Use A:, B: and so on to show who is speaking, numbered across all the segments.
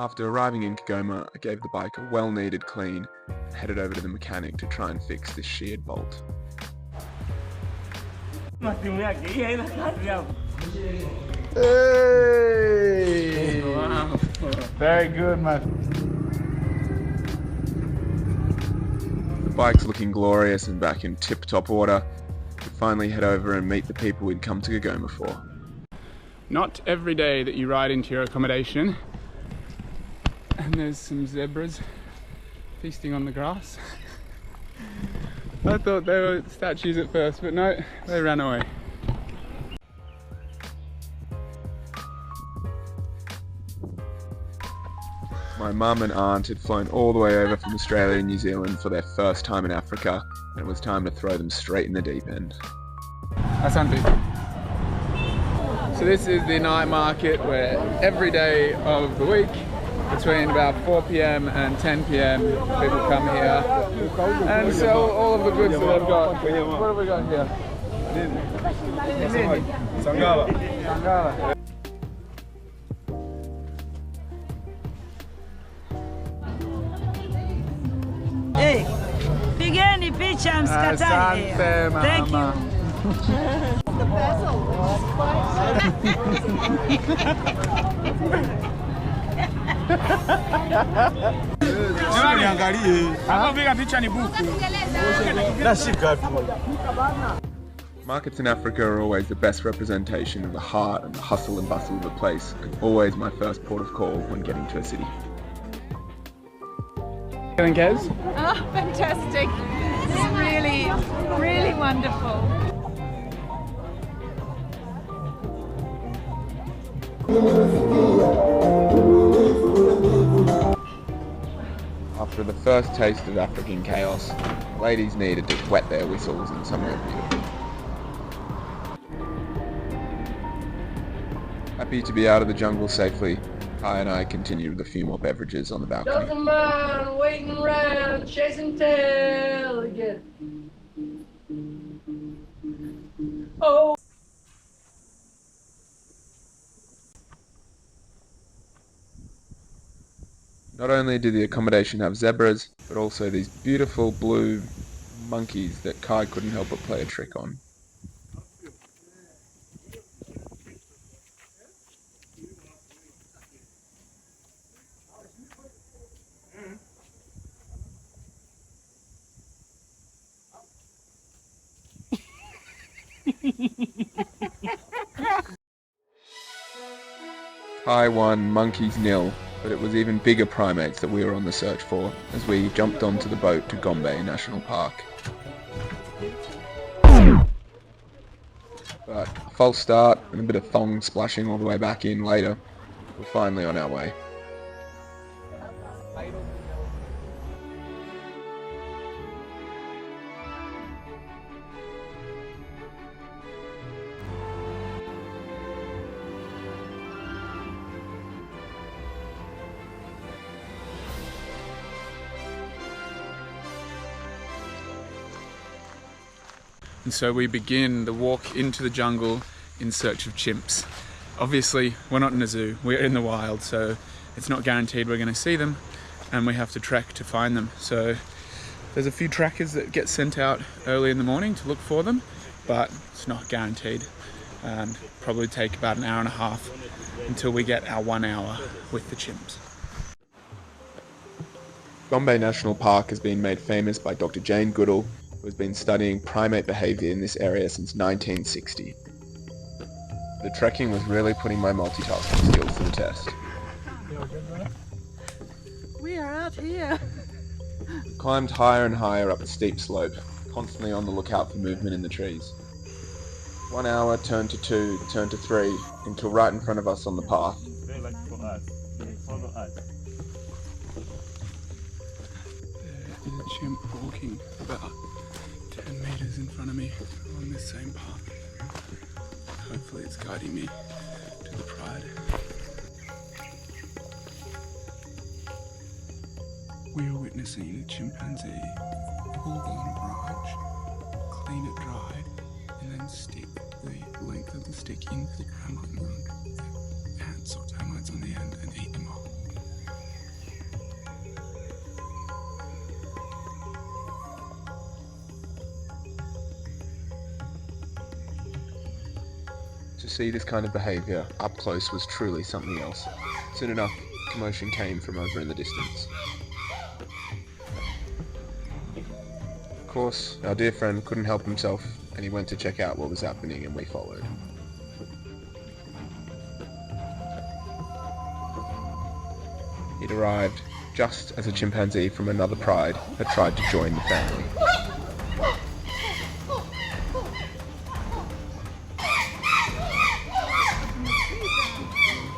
A: After arriving in Kigoma, I gave the bike a well-needed clean and headed over to the mechanic to try and fix this sheared bolt.
B: Hey! Wow. Very good, my
A: The bike's looking glorious and back in tip-top order. We finally head over and meet the people we'd come to Kigoma for.
B: Not every day that you ride into your accommodation and there's some zebras feasting on the grass. I thought they were statues at first, but no, they ran away.
A: My mum and aunt had flown all the way over from Australia and New Zealand for their first time in Africa, and it was time to throw them straight in the deep end.
B: Asante. So this is the night market where every day of the week, between about 4 p.m. and 10 p.m, people come here and sell all of the goods that they've got. What have we got here?
C: Sangala.
B: Sangala.
D: Hey, pigeni picha msikatae.
B: Asante,
D: Thank
B: mama.
A: Markets in Africa are always the best representation of the heart and the hustle and bustle of a place, and always my first port of call when getting to a city.
B: Feeling, Kez?
E: Oh, fantastic. It's really, really wonderful.
A: After the first taste of African chaos, ladies needed to wet their whistles in somewhere beautiful. Happy to be out of the jungle safely, Kai and I continued with a few more beverages on the balcony.
F: Doesn't mind waiting around, chasing tail again. Oh.
A: Not only did the accommodation have zebras, but also these beautiful blue monkeys that Kai couldn't help but play a trick on. Kai won, monkeys nil, but it was even bigger primates that we were on the search for as we jumped onto the boat to Gombe National Park. But a false start and a bit of thong splashing all the way back in later, we're finally on our way.
B: And so we begin the walk into the jungle in search of chimps. Obviously, we're not in a zoo, we're in the wild, so it's not guaranteed we're going to see them, and we have to trek to find them. So there's a few trackers that get sent out early in the morning to look for them, but it's not guaranteed. And probably take about an hour and a half until we get our 1 hour with the chimps.
A: Gombe National Park has been made famous by Dr. Jane Goodall, who has been studying primate behaviour in this area since 1960. The trekking was really putting my multitasking skills to the test.
D: We are out here.
A: Climbed higher and higher up a steep slope, constantly on the lookout for movement in the trees. 1 hour turned to 2, turned to 3, until right in front of us on the path.
B: There is a chimp walking about 10 meters in front of me on this same path. Hopefully it's guiding me to the pride. We are witnessing a chimpanzee pull on a branch, clean it dried, and then stick the length of the stick into the ground and run ants or termites on the end and eat them all.
A: see this kind of behaviour up close was truly something else. Soon enough, commotion came from over in the distance. Of course, our dear friend couldn't help himself, and he went to check out what was happening, and we followed. He'd arrived just as a chimpanzee from another pride had tried to join the family.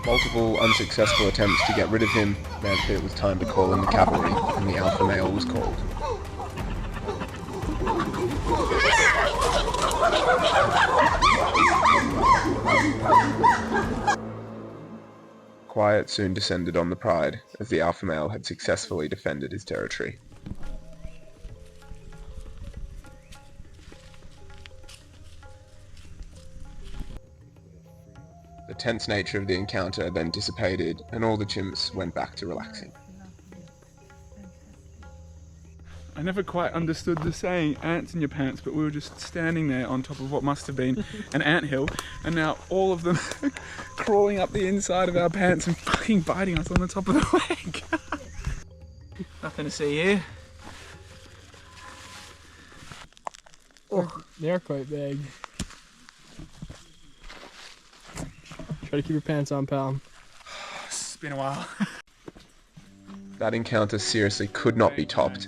A: Multiple unsuccessful attempts to get rid of him meant that it was time to call in the cavalry, and the alpha male was called. Quiet soon descended on the pride, as the alpha male had successfully defended his territory. The tense nature of the encounter then dissipated, and all the chimps went back to relaxing.
B: I never quite understood the saying, ants in your pants, but we were just standing there on top of what must have been an anthill, and now all of them crawling up the inside of our pants and fucking biting us on the top of the leg. Nothing to see here.
C: Oh, they're quite big. Try to keep your pants on, pal.
B: It's been a while.
A: That encounter seriously could not be topped.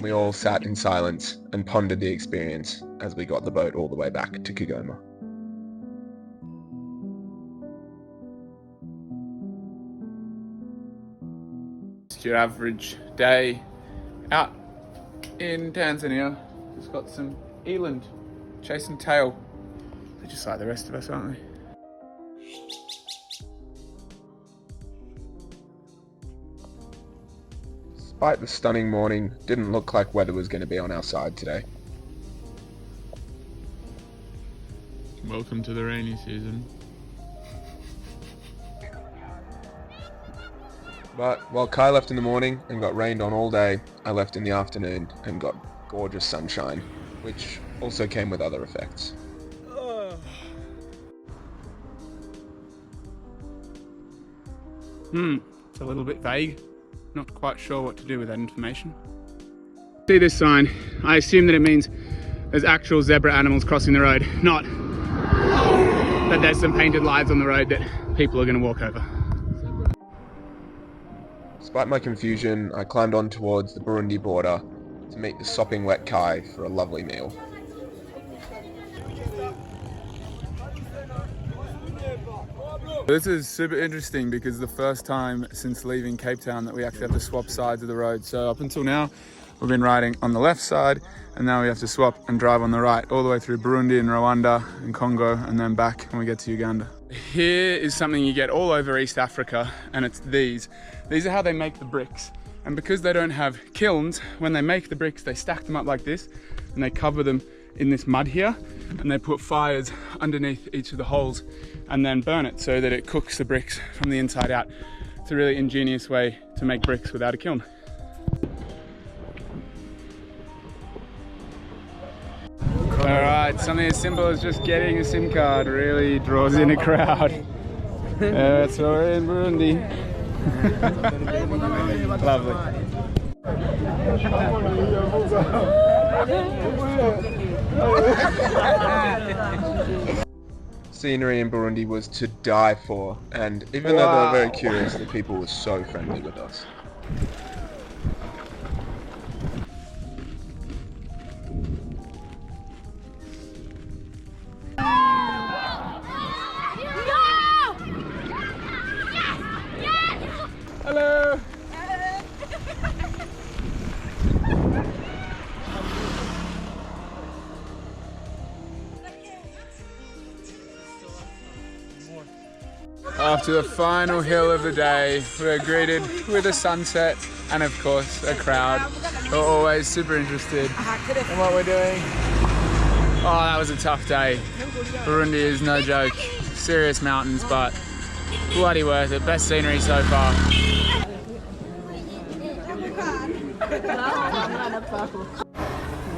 A: We all sat in silence and pondered the experience as we got the boat all the way back to Kigoma.
B: Just your average day out in Tanzania. Just got some eland chasing tail. They're just like the rest of us, aren't they?
A: Despite the stunning morning, didn't look like weather was going to be on our side today.
B: Welcome to the rainy season.
A: But while Kai left in the morning and got rained on all day, I left in the afternoon and got gorgeous sunshine, which also came with other effects.
B: It's a little bit vague. Not quite sure what to do with that information. See this sign? I assume that it means there's actual zebra animals crossing the road, not that there's some painted lines on the road that people are going to walk over.
A: Despite my confusion, I climbed on towards the Burundi border to meet the sopping wet Kai for a lovely meal.
B: This is super interesting because the first time since leaving Cape Town that we actually have to swap sides of the road. So up until now, we've been riding on the left side, and now we have to swap and drive on the right, all the way through Burundi and Rwanda and Congo, and then back when we get to Uganda. Here is something you get all over East Africa, and it's these. These are how they make the bricks. And because they don't have kilns, when they make the bricks, they stack them up like this, and they cover them in this mud here, and they put fires underneath each of the holes and then burn it so that it cooks the bricks from the inside out. It's a really ingenious way to make bricks without a kiln. Alright, something as simple as just getting a SIM card really draws in a crowd. That's why we're in Burundi. Lovely.
A: Scenery in Burundi was to die for, and even though they were very curious, the people were so friendly with us.
B: Hello! After the final hill of the day, we're greeted with a sunset and of course a crowd who are always super interested in what we're doing. Oh, that was a tough day. Burundi is no joke. Serious mountains, but bloody worth it. Best scenery so far.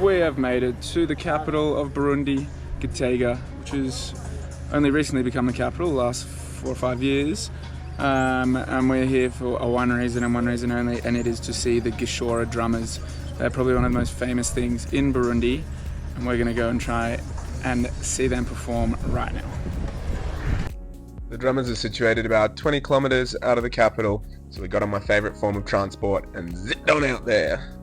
B: We have made it to the capital of Burundi, Gitega, which is only recently become the capital, the last 4 or 5 years. And we're here for one reason and one reason only, and it is to see the Gishora drummers. They're probably one of the most famous things in Burundi, and we're going to go and try and see them perform right now.
A: The drummers are situated about 20 kilometers out of the capital, so we got on my favorite form of transport and zipped on out there.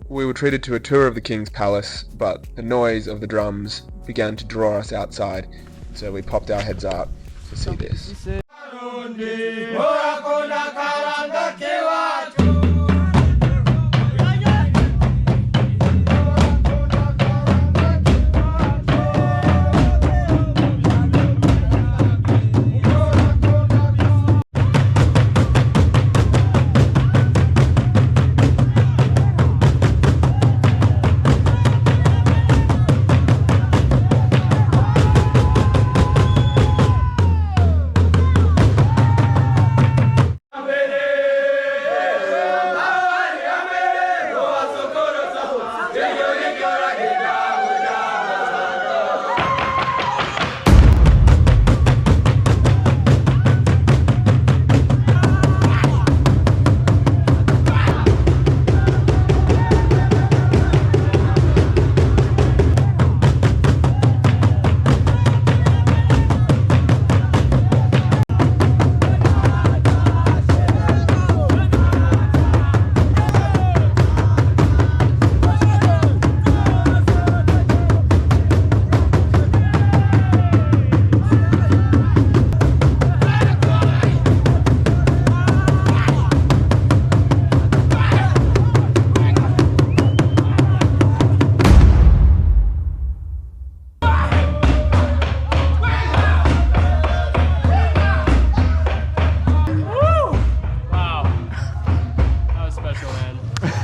A: We were treated to a tour of the King's Palace, but the noise of the drums began to draw us outside, so we popped our heads out to see this.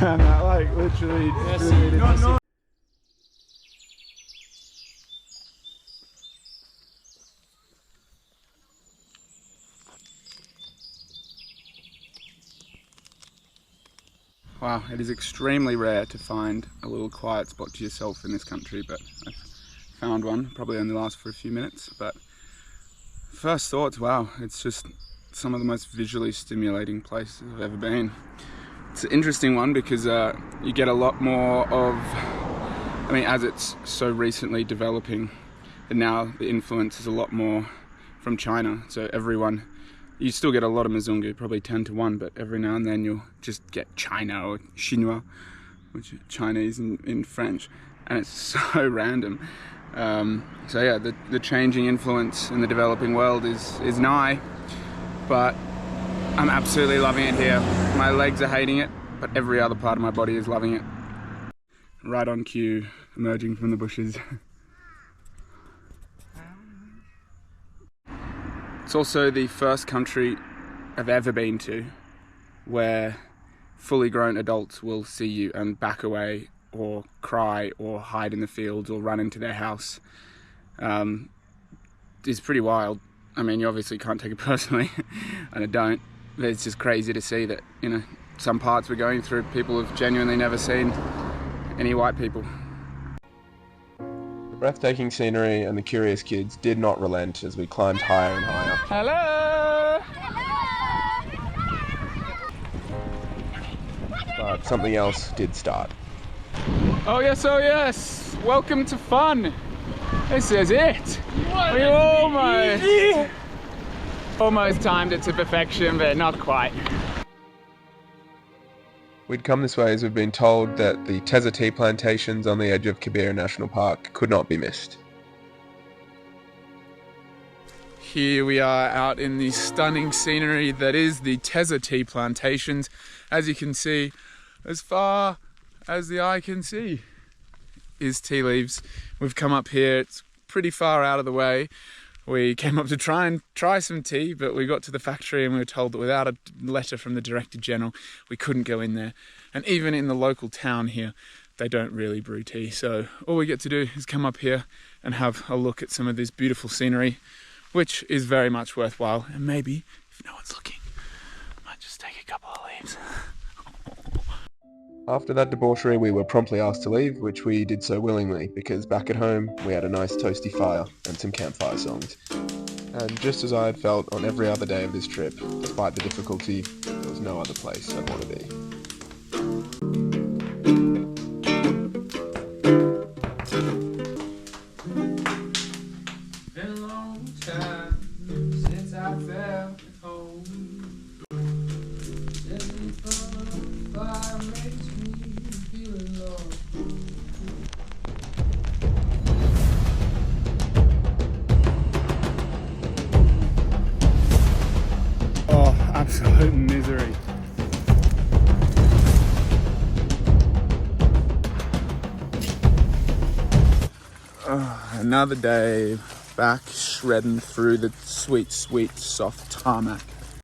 B: And that like literally Wow, it is extremely rare to find a little quiet spot to yourself in this country, but I've found one, probably only lasts for a few minutes. But first thoughts, wow, it's just some of the most visually stimulating places I've ever been. It's an interesting one because you get a lot more of, I mean, as it's so recently developing, and now the influence is a lot more from China. So everyone, you still get a lot of Mzungu, probably 10 to 1, but every now and then you'll just get China or Chinois, which is Chinese in French, and it's so random. So yeah, the changing influence in the developing world is nigh, but I'm absolutely loving it here. My legs are hating it, but every other part of my body is loving it. Right on cue, emerging from the bushes. It's also the first country I've ever been to where fully grown adults will see you and back away or cry or hide in the fields or run into their house. It's pretty wild. I mean, you obviously can't take it personally, and I don't. But it's just crazy to see that, you know, some parts we're going through, people have genuinely never seen any white people.
A: The breathtaking scenery and the curious kids did not relent as we climbed higher and higher.
B: Hello!
A: But something else did start.
B: Oh yes, welcome to fun. This is it. We almost timed it to perfection, but not quite.
A: We'd come this way as we've been told that the Teza tea plantations on the edge of Kibera National Park could not be missed.
B: Here we are out in the stunning scenery that is the Teza tea plantations. As you can see, as far as the eye can see is tea leaves. We've come up here, it's pretty far out of the way. We came up to try some tea, but we got to the factory and we were told that without a letter from the Director General, we couldn't go in there. And even in the local town here, they don't really brew tea. So all we get to do is come up here and have a look at some of this beautiful scenery, which is very much worthwhile. And maybe, if no one's looking, I might just take a couple of leaves.
A: After that debauchery, we were promptly asked to leave, which we did so willingly, because back at home, we had a nice toasty fire and some campfire songs. And just as I had felt on every other day of this trip, despite the difficulty, there was no other place I'd want to be.
B: Been a long time since I felt at home. Sitting from the fire makes me feel alone. Oh, absolute misery. Another day back shredding through the sweet, sweet, soft tarmac.